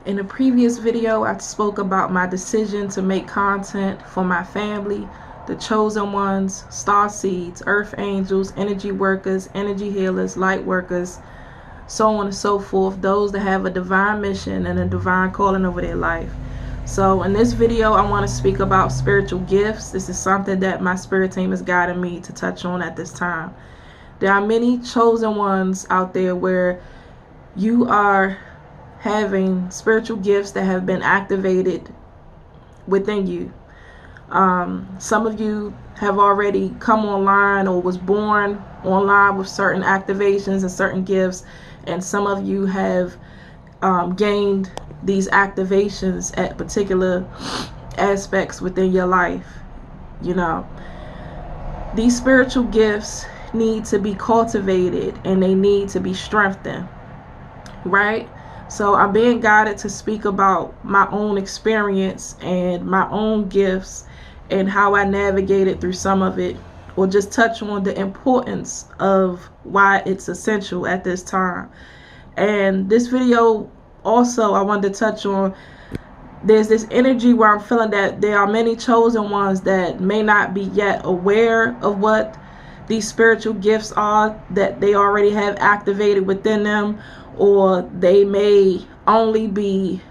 In a previous video, I spoke about my decision to make content for my family, the chosen ones, star seeds, earth angels, energy workers, energy healers, light workers, so on and so forth, those that have a divine mission and a divine calling over their life. So in this video, I want to speak about spiritual gifts. This is something that my spirit team is guiding me to touch on at this time. There are many chosen ones out there where you are having spiritual gifts that have been activated within you. Some of you have already come online or was born online with certain activations and certain gifts, and some of you have gained these activations at particular aspects within your life. You know, these spiritual gifts need to be cultivated and they need to be strengthened, right? So I'm being guided to speak about my own experience and my own gifts and how I navigated through some of it, or just touch on the importance of why it's essential at this time. And this video also, I wanted to touch on, there's this energy where I'm feeling that there are many chosen ones that may not be yet aware of what these spiritual gifts are that they already have activated within them, or they may only be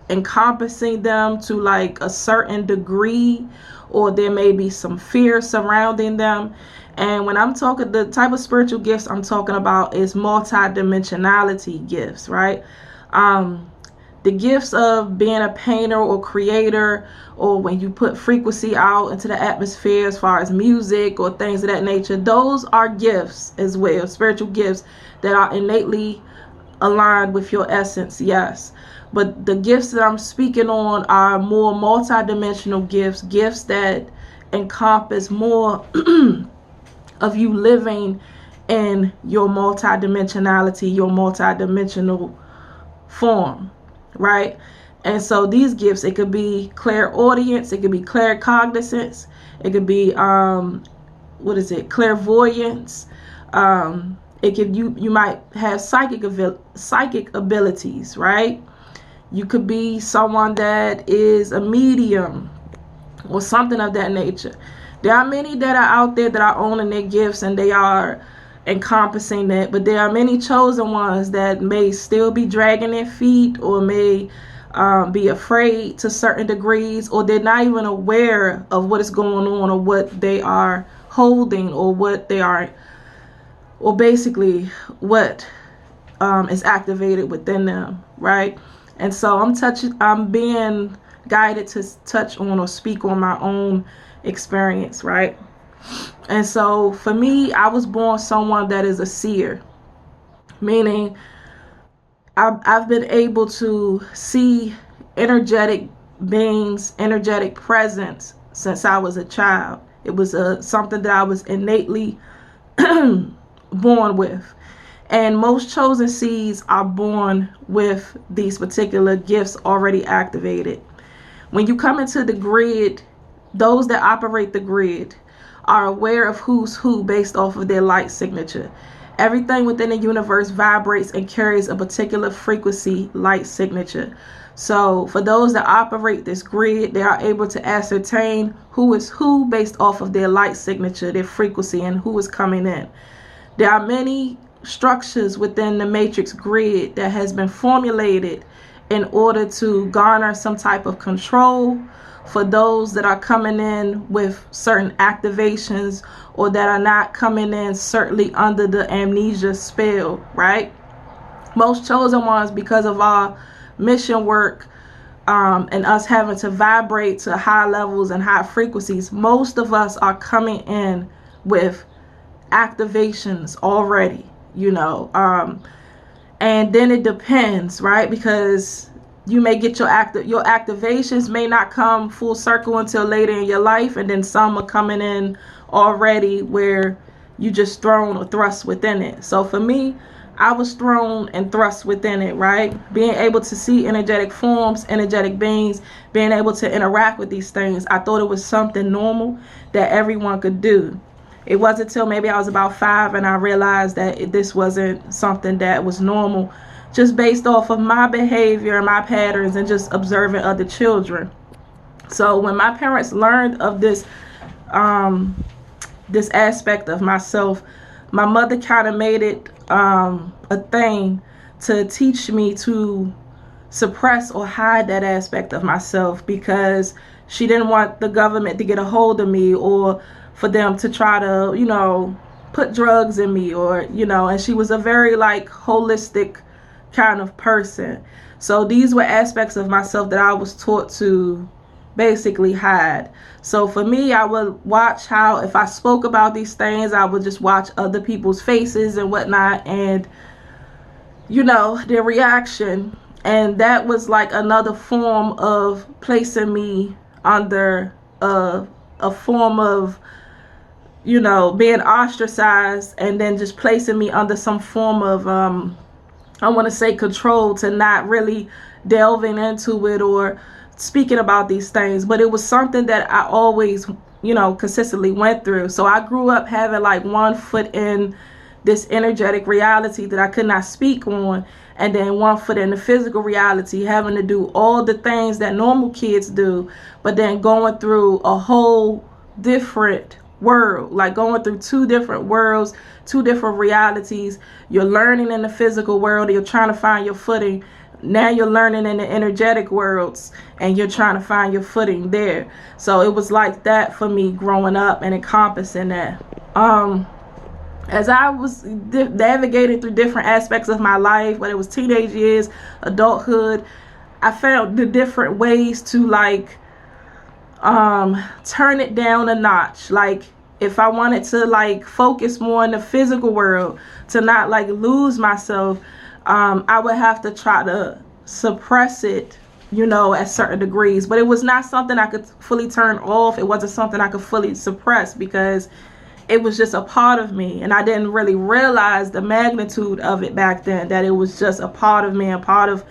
encompassing them to like a certain degree, or there may be some fear surrounding them. And when I'm talking, the type of spiritual gifts I'm talking about is multi-dimensionality gifts, right? The gifts of being a painter or creator, or when you put frequency out into the atmosphere as far as music or things of that nature, those are gifts as well, spiritual gifts that are innately aligned with your essence, yes. But the gifts that I'm speaking on are more multi-dimensional gifts, gifts that encompass more of you living in your multi-dimensionality, your multi-dimensional form, right? And so these gifts, it could be clairaudience, it could be claircognizance, it could be clairvoyance. It could, you might have psychic abilities, right? You could be someone that is a medium or something of that nature. There are many that are out there that are owning their gifts and they are encompassing that, but there are many chosen ones that may still be dragging their feet, or may be afraid to certain degrees, or they're not even aware of what is going on, or what they are holding, or what they are, or basically what is activated within them, right? And so I'm being guided to touch on or speak on my own experience, right? And so for me, I was born someone that is a seer, meaning I've been able to see energetic beings, energetic presence since I was a child. It was something that I was innately born with. And most chosen seeds are born with these particular gifts already activated. When you come into the grid, those that operate the grid are aware of who's who based off of their light signature. Everything within the universe vibrates and carries a particular frequency light signature. So for those that operate this grid, they are able to ascertain who is who based off of their light signature, their frequency, and who is coming in. There are many structures within the matrix grid that has been formulated in order to garner some type of control for those that are coming in with certain activations, or that are not coming in certainly under the amnesia spell, right? Most chosen ones, because of our mission work and us having to vibrate to high levels and high frequencies, most of us are coming in with activations already, you know. And then it depends, right? Because you may get your activations may not come full circle until later in your life, and then some are coming in already where you just thrown or thrust within it. So for me, I was thrown and thrust within it, right? Being able to see energetic forms, energetic beings, being able to interact with these things, I thought it was something normal that everyone could do. It wasn't until maybe I was about 5 and I realized that this wasn't something that was normal just based off of my behavior and my patterns and just observing other children. So when my parents learned of this this aspect of myself, my mother kind of made it a thing to teach me to suppress or hide that aspect of myself, because she didn't want the government to get a hold of me, or for them to try to, you know, put drugs in me, or, you know, and she was a very like holistic kind of person. So these were aspects of myself that I was taught to basically hide. So for me, I would watch how, if I spoke about these things, I would just watch other people's faces and whatnot, and, you know, their reaction. And that was like another form of placing me under a form of, you know, being ostracized, and then just placing me under some form of I want to say control, to not really delving into it or speaking about these things. But it was something that I always, you know, consistently went through. So I grew up having like one foot in this energetic reality that I could not speak on, and then one foot in the physical reality, having to do all the things that normal kids do, but then going through a whole different world, like going through two different worlds, two different realities. You're learning in the physical world, you're trying to find your footing. Now you're learning in the energetic worlds, and you're trying to find your footing there. So it was like that for me growing up and encompassing that. As I was navigating through different aspects of my life, whether it was teenage years, adulthood, I found the different ways to like turn it down a notch. Like if I wanted to like focus more in the physical world, to not like lose myself, I would have to try to suppress it, you know, at certain degrees. But it was not something I could fully turn off. It wasn't something I could fully suppress, because it was just a part of me, and I didn't really realize the magnitude of it back then, that it was just a part of me, a part of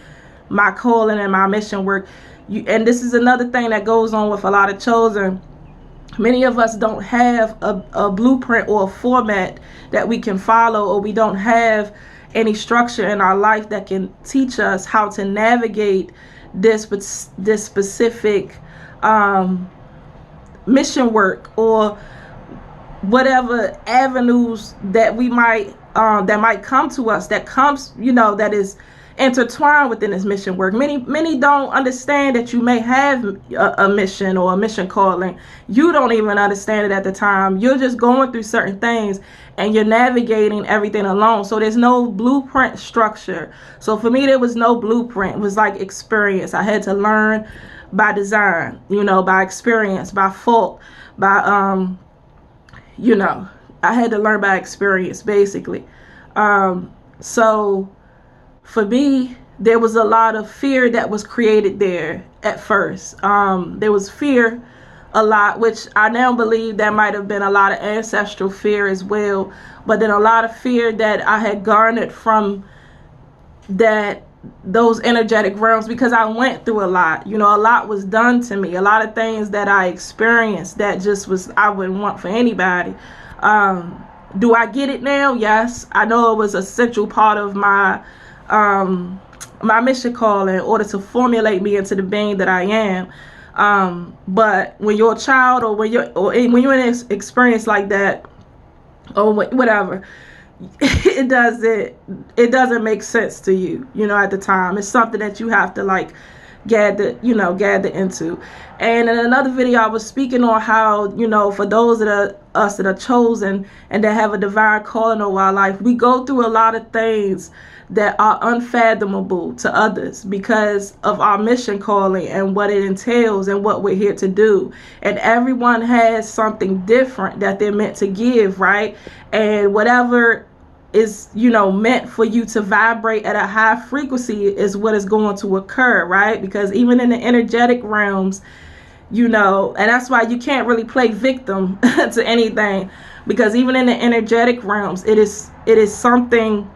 my calling and my mission work. And this is another thing that goes on with a lot of children. Many of us don't have a blueprint or a format that we can follow, or we don't have any structure in our life that can teach us how to navigate this specific mission work, or whatever avenues that we might that might come to us, that comes, you know, that is intertwined within this mission work. Many don't understand that you may have a mission or a mission calling. You don't even understand it at the time. You're just going through certain things, and you're navigating everything alone. So there's no blueprint structure. So for me, there was no blueprint. It was like experience. I had to learn by design, you know, by experience, by fault, by you know, I had to learn by experience, basically. So for me, there was a lot of fear that was created there at first. There was fear a lot, which I now believe that might have been a lot of ancestral fear as well. But then a lot of fear that I had garnered from those energetic realms, because I went through a lot. You know, a lot was done to me. A lot of things that I experienced that just was, I wouldn't want for anybody. Do I get it now? Yes. I know it was an essential part of my my mission call in order to formulate me into the being that I am. But when you're a child, or when you're in an experience like that, or whatever, it doesn't make sense to you, you know, at the time. It's something that you have to like gather into. And in another video, I was speaking on how, you know, for those that are us that are chosen and that have a divine calling over our life, we go through a lot of things that are unfathomable to others because of our mission calling and what it entails and what we're here to do. And everyone has something different that they're meant to give, right? And whatever is, you know, meant for you to vibrate at a high frequency is what is going to occur, right? Because even in the energetic realms, you know, and that's why you can't really play victim to anything, because even in the energetic realms, it is something.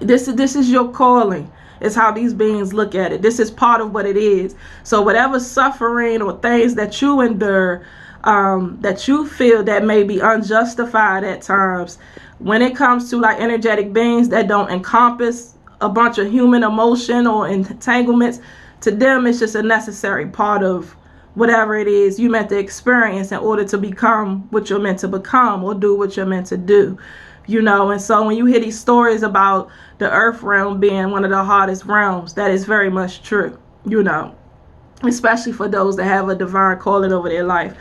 This is your calling. It's how these beings look at it. This is part of what it is. So whatever suffering or things that you endure, that you feel that may be unjustified at times, when it comes to like energetic beings that don't encompass a bunch of human emotion or entanglements. To them, it's just a necessary part of whatever it is you meant to experience in order to become what you're meant to become or do what you're meant to do. And so when you hear these stories about the earth realm being one of the hardest realms, that is very much true, especially for those that have a divine calling over their life.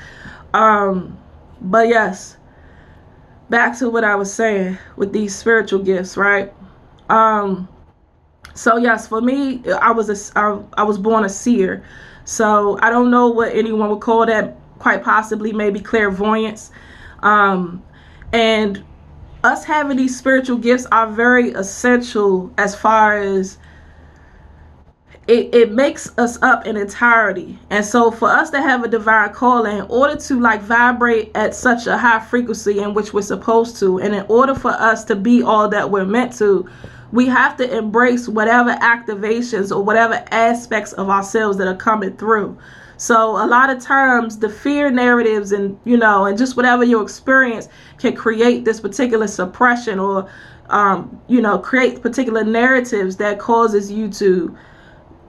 But yes, back to what I was saying with these spiritual gifts, right? So yes, for me, I was born a seer. So I don't know what anyone would call that, quite possibly maybe clairvoyance. And us having these spiritual gifts are very essential as far as it makes us up in entirety. And so for us to have a divine calling, in order to vibrate at such a high frequency in which we're supposed to, and in order for us to be all that we're meant to, we have to embrace whatever activations or whatever aspects of ourselves that are coming through. So a lot of times the fear narratives and just whatever you experience can create this particular suppression or create particular narratives that causes you to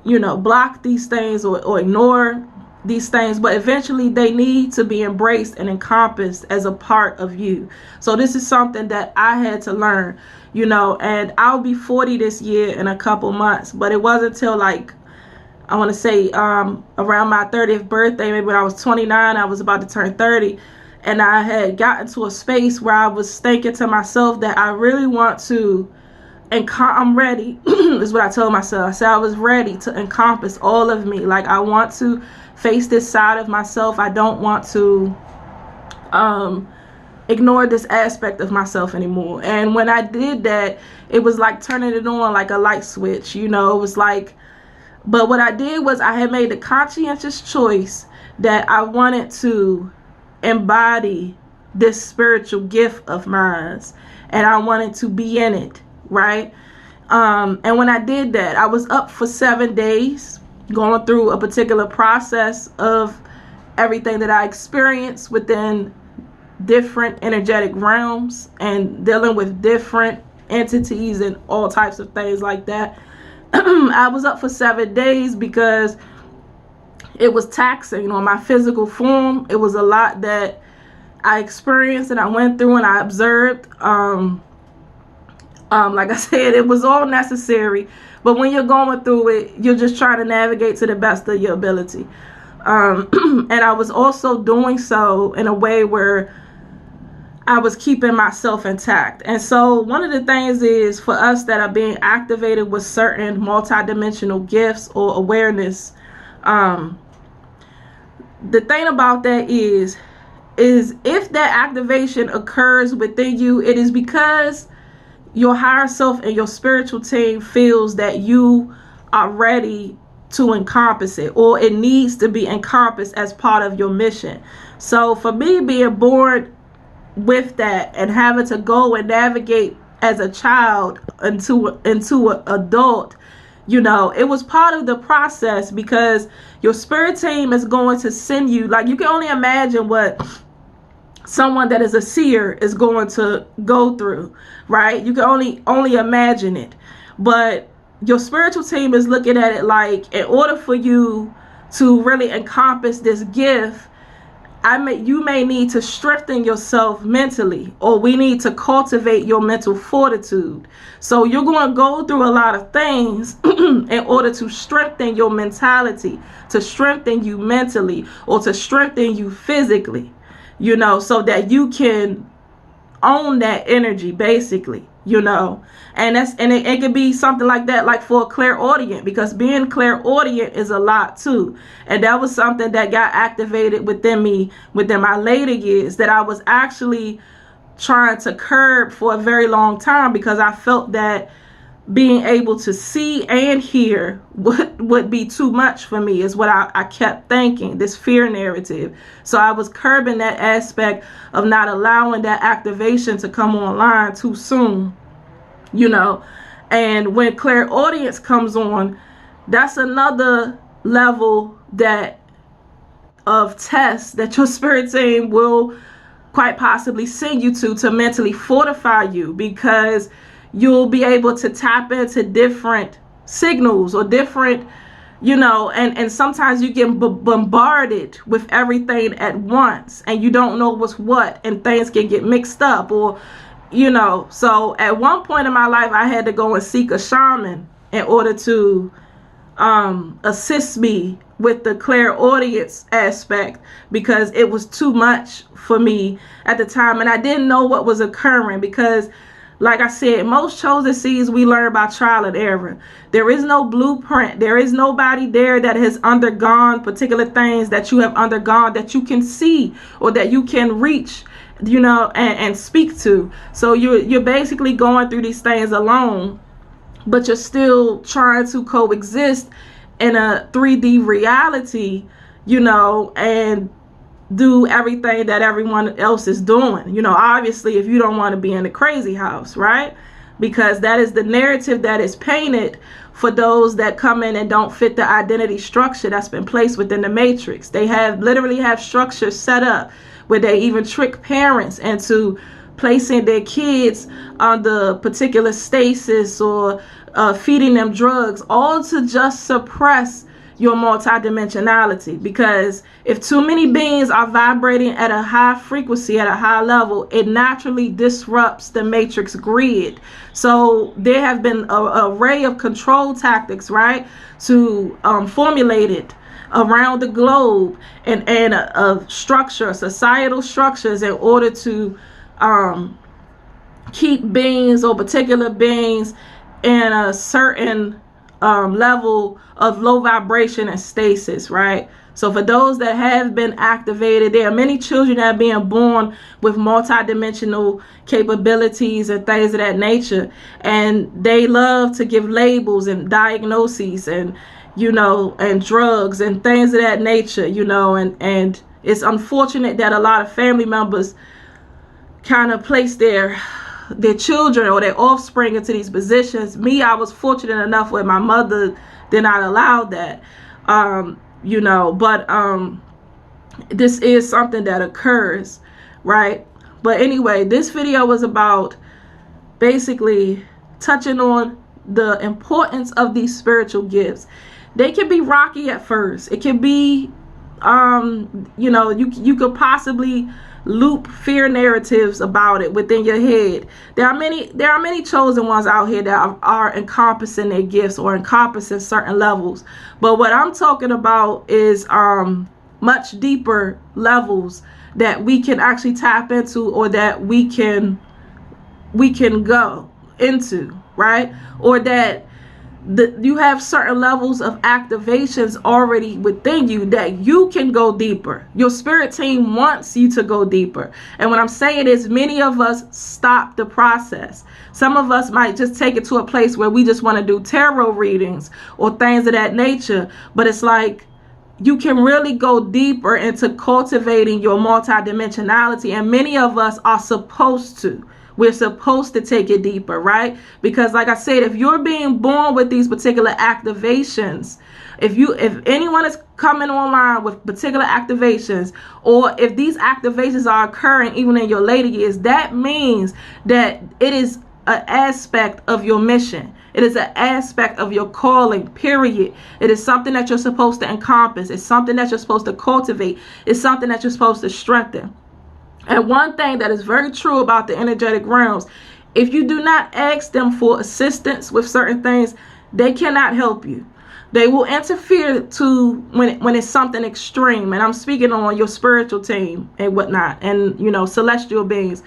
block these things or ignore these things, but eventually they need to be embraced and encompassed as a part of you. So this is something that I had to learn, and I'll be 40 this year in a couple months, but it wasn't until I want to say around my 30th birthday, maybe when I was 29, I was about to turn 30, and I had gotten to a space where I was thinking to myself that I really want to, and I'm ready, is what I told myself. I said I was ready to encompass all of me. I want to face this side of myself. I don't want to ignore this aspect of myself anymore. And when I did that, it was like turning it on like a light switch. It was but what I did was I had made the conscientious choice that I wanted to embody this spiritual gift of mine, and I wanted to be in it, right? And when I did that, I was up for 7 days going through a particular process of everything that I experienced within different energetic realms and dealing with different entities and all types of things like that. I was up for 7 days because it was taxing on my physical form. It was a lot that I experienced and I went through and I observed. Like I said, it was all necessary, but when you're going through it, you're just trying to navigate to the best of your ability. And I was also doing so in a way where I was keeping myself intact. And so one of the things is for us that are being activated with certain multidimensional gifts or awareness, the thing about that is if that activation occurs within you, it is because your higher self and your spiritual team feels that you are ready to encompass it, or it needs to be encompassed as part of your mission. So for me, being born with that and having to go and navigate as a child into an adult, it was part of the process, because your spirit team is going to send you, you can only imagine what someone that is a seer is going to go through, right? You can only imagine it. But your spiritual team is looking at it like, in order for you to really encompass this gift, you may need to strengthen yourself mentally, or we need to cultivate your mental fortitude. So you're going to go through a lot of things in order to strengthen your mentality, to strengthen you mentally, or to strengthen you physically, so that you can own that energy, basically, and it could be something like that, like for a clairaudient, because being clairaudient is a lot too. And that was something that got activated within me within my later years, that I was actually trying to curb for a very long time, because I felt that being able to see and hear would be too much for me, is what I kept thinking, this fear narrative. So I was curbing that aspect of not allowing that activation to come online too soon, and when clairaudience comes on, that's another level of test that your spirit team will quite possibly send you to mentally fortify you, because you'll be able to tap into different signals or different, and sometimes you get bombarded with everything at once and you don't know what's what, and things can get mixed up, or so at one point in my life I had to go and seek a shaman in order to assist me with the clairaudience aspect, because it was too much for me at the time and I didn't know what was occurring. Because like I said, most chosen seeds we learn by trial and error. There is no blueprint. There is nobody there that has undergone particular things that you have undergone that you can see or that you can reach, and speak to. So you're basically going through these things alone, but you're still trying to coexist in a 3D reality, and do everything that everyone else is doing. Obviously, if you don't want to be in the crazy house, right? Because that is the narrative that is painted for those that come in and don't fit the identity structure that's been placed within the matrix. They literally have structures set up where they even trick parents into placing their kids under particular stasis or feeding them drugs, all to just suppress your multidimensionality. Because if too many beings are vibrating at a high frequency, at a high level, it naturally disrupts the matrix grid. So there have been an array of control tactics, right, to formulated around the globe, and a structure, societal structures, in order to keep beings or particular beings in a certain level of low vibration and stasis, right? So for those that have been activated, there are many children that are being born with multidimensional capabilities and things of that nature, and they love to give labels and diagnoses and and drugs and things of that nature, and it's unfortunate that a lot of family members kind of place their children or their offspring into these positions. Me, I was fortunate enough where my mother did not allow that, but this is something that occurs, right? But anyway, this video was about basically touching on the importance of these spiritual gifts. They can be rocky at first. It can be, you could possibly loop fear narratives about it within your head. There are many chosen ones out here that are encompassing their gifts or encompassing certain levels. But what I'm talking about is much deeper levels that we can actually tap into, or that we can go into, right? Or that you have certain levels of activations already within you that you can go deeper. Your spirit team wants you to go deeper. And what I'm saying is, many of us stop the process. Some of us might just take it to a place where we just want to do tarot readings or things of that nature. But it's like, you can really go deeper into cultivating your multidimensionality. And many of us are supposed to. We're supposed to take it deeper, right? Because like I said, if you're being born with these particular activations, if anyone is coming online with particular activations, or if these activations are occurring even in your later years, that means that it is an aspect of your mission. It is an aspect of your calling, period. It is something that you're supposed to encompass. It's something that you're supposed to cultivate. It's something that you're supposed to strengthen. And one thing that is very true about the energetic realms, if you do not ask them for assistance with certain things, they cannot help you. They will interfere when it's something extreme. And I'm speaking on your spiritual team and whatnot, and celestial beings.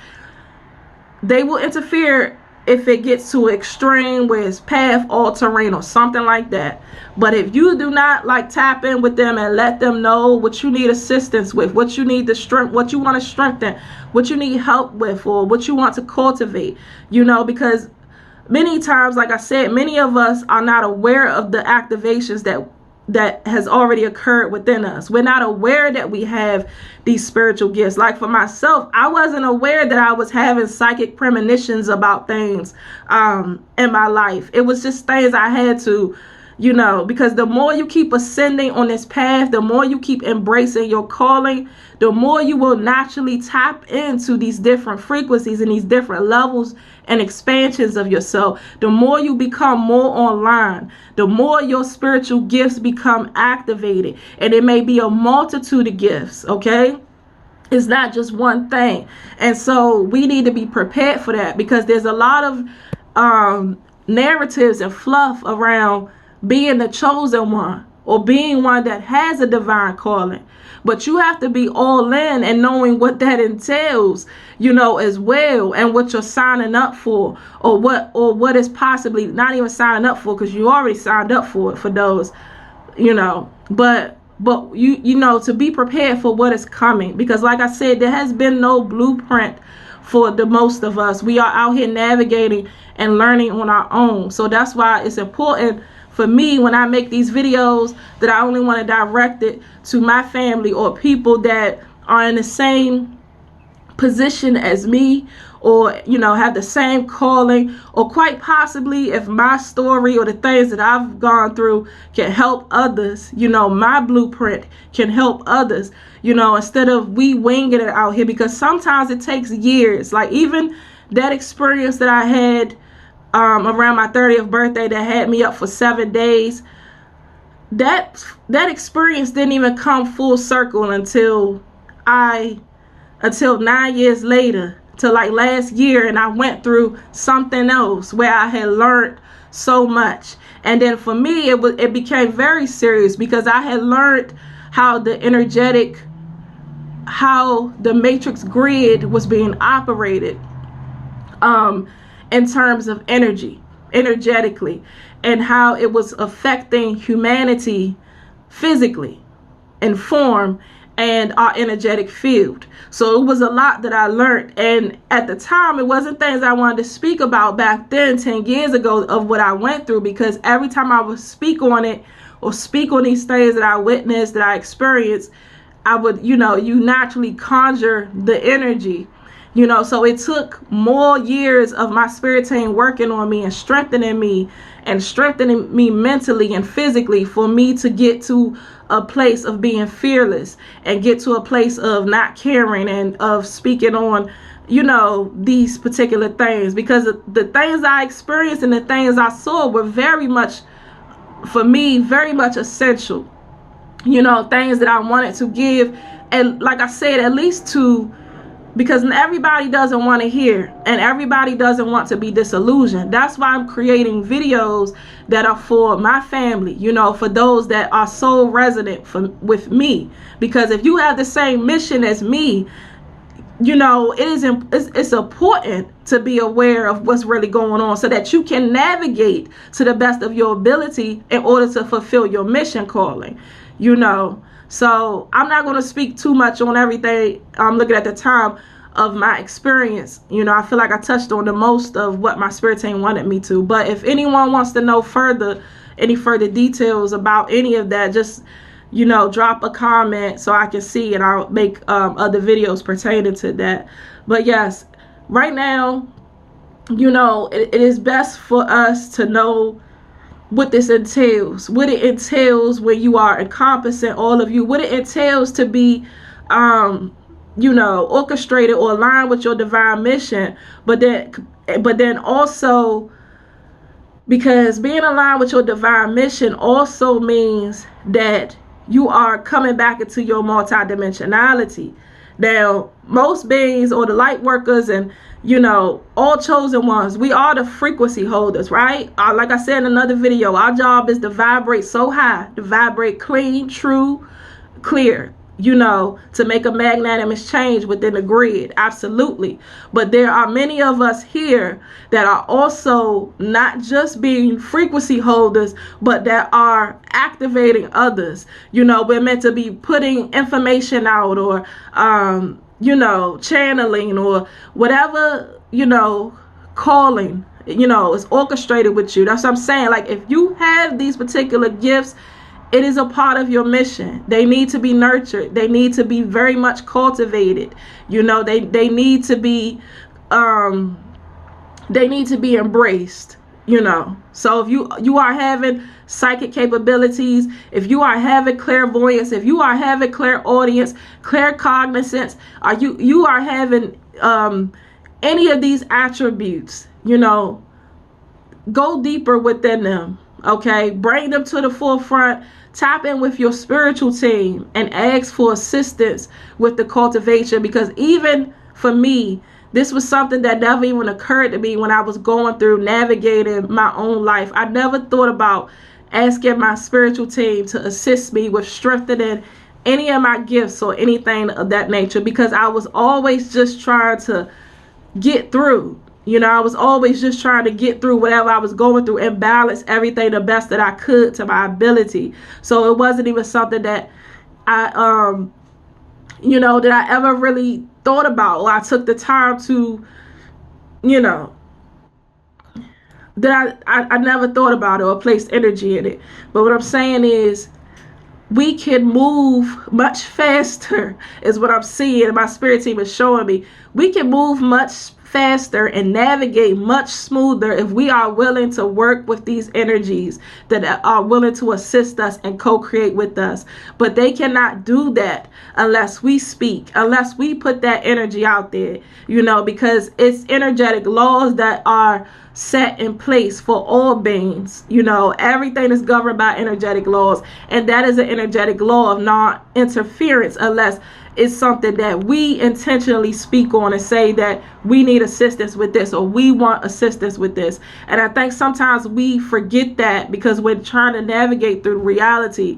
They will interfere if it gets to extreme where it's path altering or something like that. But if you do not tap in with them and let them know what you need assistance with, what you need to strength, what you want to strengthen, what you need help with, or what you want to cultivate, because many times, like I said, many of us are not aware of the activations that has already occurred within us. We're not aware that we have these spiritual gifts. Like for myself, I wasn't aware that I was having psychic premonitions about things in my life. It was just things I had to You know, because the more you keep ascending on this path, the more you keep embracing your calling, the more you will naturally tap into these different frequencies and these different levels and expansions of yourself. The more you become more online, the more your spiritual gifts become activated. And it may be a multitude of gifts, okay? It's not just one thing. And so we need to be prepared for that, because there's a lot of narratives and fluff around being the chosen one or being one that has a divine calling. But you have to be all in and knowing what that entails, you know, as well, and what you're signing up for, or what is possibly not even signing up for, because you already signed up for it for those, you know. But you know, to be prepared for what is coming, because like I said, there has been no blueprint for the most of us. We are out here navigating and learning on our own. So that's why it's important for me, when I make these videos, that I only want to direct it to my family or people that are in the same position as me, or, you know, have the same calling, or quite possibly if my story or the things that I've gone through can help others, you know, my blueprint can help others, you know, instead of we winging it out here, because sometimes it takes years. Like even that experience that I had around my 30th birthday that had me up for 7 days, that experience didn't even come full circle until 9 years later, till like last year, and I went through something else where I had learned so much. And then for me, it became very serious, because I had learned how the matrix grid was being operated in terms of energetically, and how it was affecting humanity physically in form and our energetic field. So it was a lot that I learned, and at the time it wasn't things I wanted to speak about back then 10 years ago of what I went through, because every time I would speak on it or speak on these things that I witnessed, that I experienced, I would, you know, you naturally conjure the energy. You know, so it took more years of my spirit team working on me and strengthening me mentally and physically for me to get to a place of being fearless and get to a place of not caring and of speaking on, you know, these particular things, because the things I experienced and the things I saw were very much, for me, very much essential. You know, things that I wanted to give, and like I said, at least to, because everybody doesn't want to hear, and everybody doesn't want to be disillusioned. That's why I'm creating videos that are for my family, you know, for those that are so resonant with me. Because if you have the same mission as me, you know, it's important to be aware of what's really going on, so that you can navigate to the best of your ability in order to fulfill your mission calling, you know. So I'm not going to speak too much on everything. I'm looking at the time of my experience. You know, I feel like I touched on the most of what my spirit team wanted me to. But if anyone wants to know any further details about any of that, just, you know, drop a comment so I can see, and I'll make other videos pertaining to that. But yes, right now, you know, it is best for us to know what this entails, what it entails when you are encompassing all of you, what it entails to be, you know, orchestrated or aligned with your divine mission. But then also, because being aligned with your divine mission also means that you are coming back into your multidimensionality. Now, most beings, or the light workers, and, you know, all chosen ones, we are the frequency holders, right? Like I said in another video, our job is to vibrate so high, to vibrate clean, true, clear, you know, to make a magnanimous change within the grid. Absolutely. But there are many of us here that are also not just being frequency holders, but that are activating others. You know, we're meant to be putting information out, or you know, channeling, or whatever, you know, calling, you know, is orchestrated with you. That's what I'm saying. Like, if you have these particular gifts, it is a part of your mission. They need to be nurtured. They need to be very much cultivated. You know, they need to be embraced. you know. So if you are having psychic capabilities, if you are having clairvoyance, if you are having clairaudience, claircognizance, or you are having any of these attributes, you know, go deeper within them. Okay, bring them to the forefront. Tap in with your spiritual team and ask for assistance with the cultivation, because even for me, this was something that never even occurred to me when I was going through navigating my own life. I never thought about asking my spiritual team to assist me with strengthening any of my gifts or anything of that nature, because I was always just trying to get through. You know, I was always just trying to get through whatever I was going through and balance everything the best that I could to my ability. So it wasn't even something that I, you know, that I ever really thought about, or I took the time to, you know, that I never thought about it or placed energy in it. But what I'm saying is, we can move much faster, is what I'm seeing. My spirit team is showing me. We can move much faster and navigate much smoother if we are willing to work with these energies that are willing to assist us and co-create with us. But they cannot do that unless we speak, unless we put that energy out there, you know, because it's energetic laws that are set in place for all beings. You know, everything is governed by energetic laws, and that is an energetic law of non-interference, unless it's something that we intentionally speak on and say that we need assistance with this, or we want assistance with this. And I think sometimes we forget that because we're trying to navigate through reality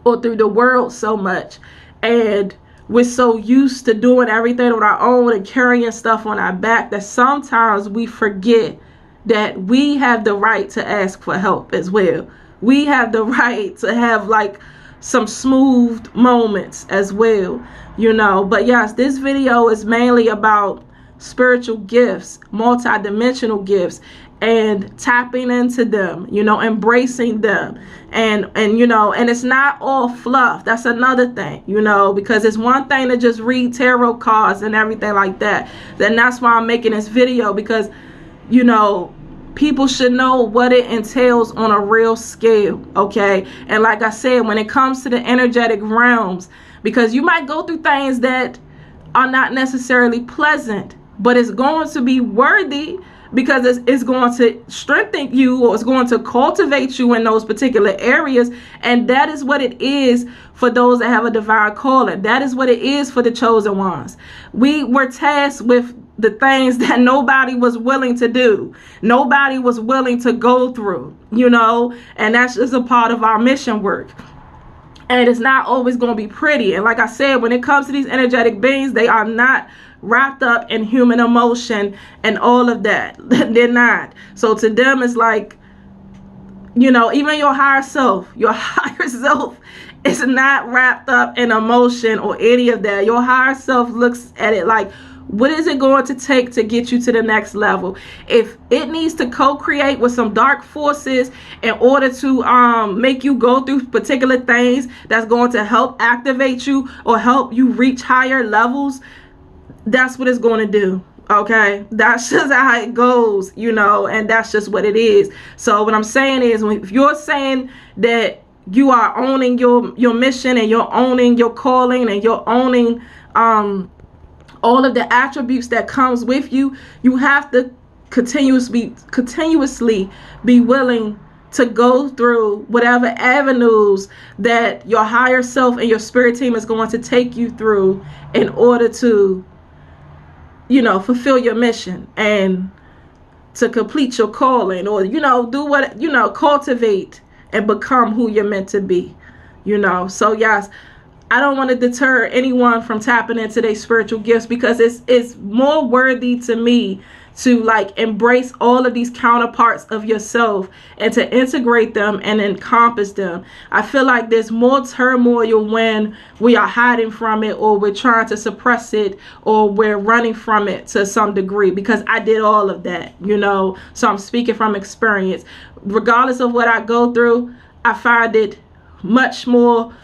or through the world so much, and we're so used to doing everything on our own and carrying stuff on our back, that sometimes we forget that we have the right to ask for help as well. We have the right to have like some smooth moments as well, you know. But yes, this video is mainly about spiritual gifts, multidimensional gifts, and tapping into them, you know, embracing them. And you know, and it's not all fluff. That's another thing, you know, because it's one thing to just read tarot cards and everything like that. Then that's why I'm making this video, because, you know, people should know what it entails on a real scale, okay? And like I said, when it comes to the energetic realms, because you might go through things that are not necessarily pleasant, but it's going to be worthy, because it's going to strengthen you, or it's going to cultivate you in those particular areas. And that is what it is for those that have a divine calling. That is what it is for the chosen ones. We were tasked with the things that nobody was willing to do. Nobody was willing to go through, you know, and that's just a part of our mission work. And it's not always going to be pretty. And like I said, when it comes to these energetic beings, they are not wrapped up in human emotion and all of that. They're not. So to them, it's like, you know, even your higher self is not wrapped up in emotion or any of that. Your higher self looks at it like, what is it going to take to get you to the next level? If it needs to co-create with some dark forces in order to make you go through particular things that's going to help activate you or help you reach higher levels, that's what it's going to do. Okay, that's just how it goes, you know, and that's just what it is. So what I'm saying is, if you're saying that you are owning your mission, and you're owning your calling, and you're owning all of the attributes that comes with you, you have to continuously be willing to go through whatever avenues that your higher self and your spirit team is going to take you through in order to, you know, fulfill your mission and to complete your calling, or, you know, do what, you know, cultivate and become who you're meant to be, you know. So yes, I don't want to deter anyone from tapping into their spiritual gifts, because it's more worthy to me to like embrace all of these counterparts of yourself and to integrate them and encompass them. I feel like there's more turmoil when we are hiding from it, or we're trying to suppress it, or we're running from it to some degree, because I did all of that, you know. So I'm speaking from experience. Regardless of what I go through, I find it much more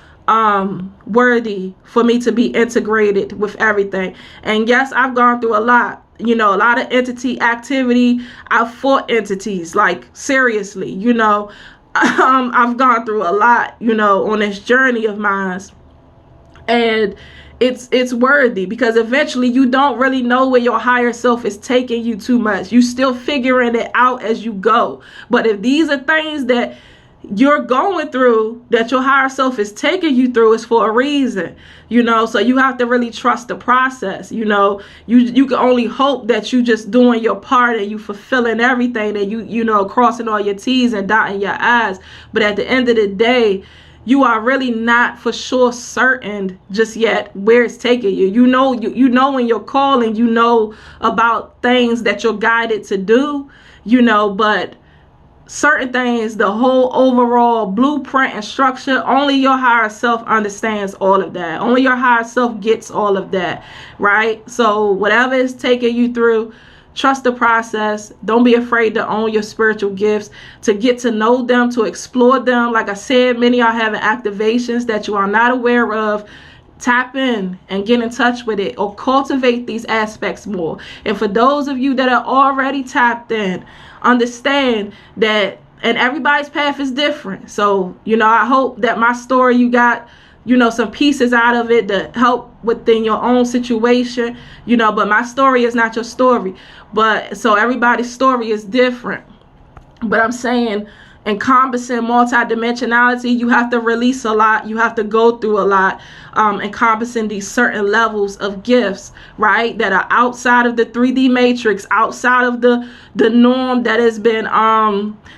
worthy for me to be integrated with everything. And yes, I've gone through a lot. you know, a lot of entity activity. I've fought entities, like seriously, you know. I've gone through a lot, you know, on this journey of mine. And it's worthy, because eventually you don't really know where your higher self is taking you too much. You still figuring it out as you go. But if these are things that you're going through, that your higher self is taking you through, is for a reason, you know. So you have to really trust the process, you know. You can only hope that you just doing your part and you fulfilling everything, and you know, crossing all your T's and dotting your I's. But at the end of the day, you are really not for sure certain just yet where it's taking you. You know when you're calling, you know about things that you're guided to do, you know, but certain things, the whole overall blueprint and structure, only your higher self understands all of that. Only your higher self gets all of that, right? So whatever is taking you through, trust the process. Don't be afraid to own your spiritual gifts, to get to know them, to explore them. Like I said, many are having activations that you are not aware of. Tap in and get in touch with it, or cultivate these aspects more. And for those of you that are already tapped in, understand that, and everybody's path is different. So, you know, I hope that my story, you got, you know, some pieces out of it to help within your own situation, you know. But my story is not your story. But so everybody's story is different. But I'm saying, encompassing multidimensionality, you have to release a lot, you have to go through a lot, encompassing these certain levels of gifts, right, that are outside of the 3D matrix, outside of the norm that has been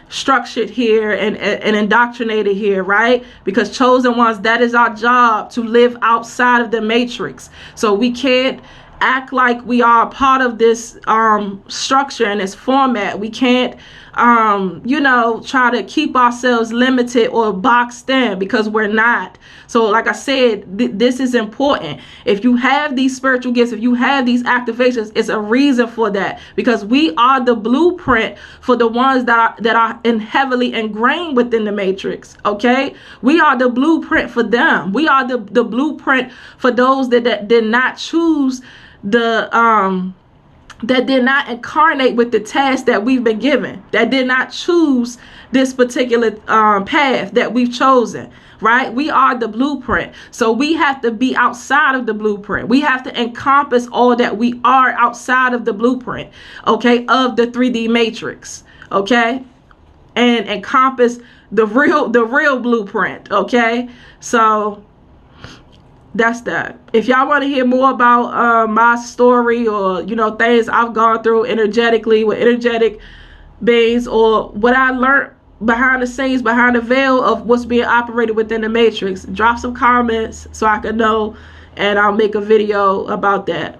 structured here and indoctrinated here, right? Because chosen ones, that is our job, to live outside of the matrix. So we can't act like we are a part of this structure and this format. We can't you know, try to keep ourselves limited or boxed in, because we're not. So like I said, this is important. If you have these spiritual gifts, if you have these activations, it's a reason for that, because we are the blueprint for the ones that are heavily ingrained within the matrix. Okay, we are the blueprint for them. We are the blueprint for those that did not choose that did not incarnate with the task that we've been given, that did not choose this particular path that we've chosen, right? We are the blueprint. So we have to be outside of the blueprint. We have to encompass all that we are outside of the blueprint, okay, of the 3D matrix, okay, and encompass the real blueprint, okay? So that's that. If y'all want to hear more about my story, or, you know, things I've gone through energetically with energetic beings, or what I learned behind the scenes, behind the veil of what's being operated within the matrix, drop some comments so I can know, and I'll make a video about that.